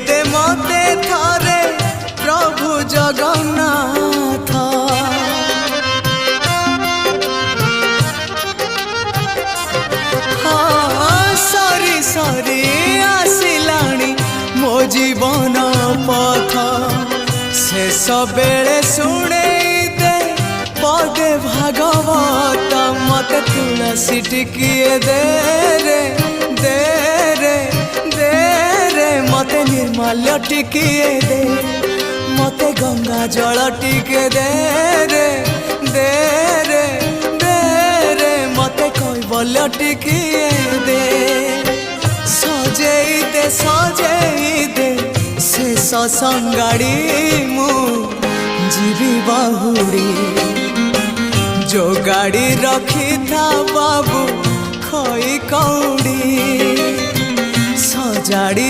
दे मते थारे प्रभु जगन्नाथ। हाँ सरी सरी आसिलाणी मो जीवन पथ शेष बेले शुणे दे पदे भागवत मत तुलसी टिकिए दे रे दे रे दे रे मते निर्मल्य टिकिए दे मते गंगा जल टिके दे रे दे रे दे रे मते कैवल्य टिकिए दे सजेई दे शेष संगाड़ी मु जीवी बाहुड़ी जो गाड़ी रखी था बाबू खई कौड़ी सजाड़ी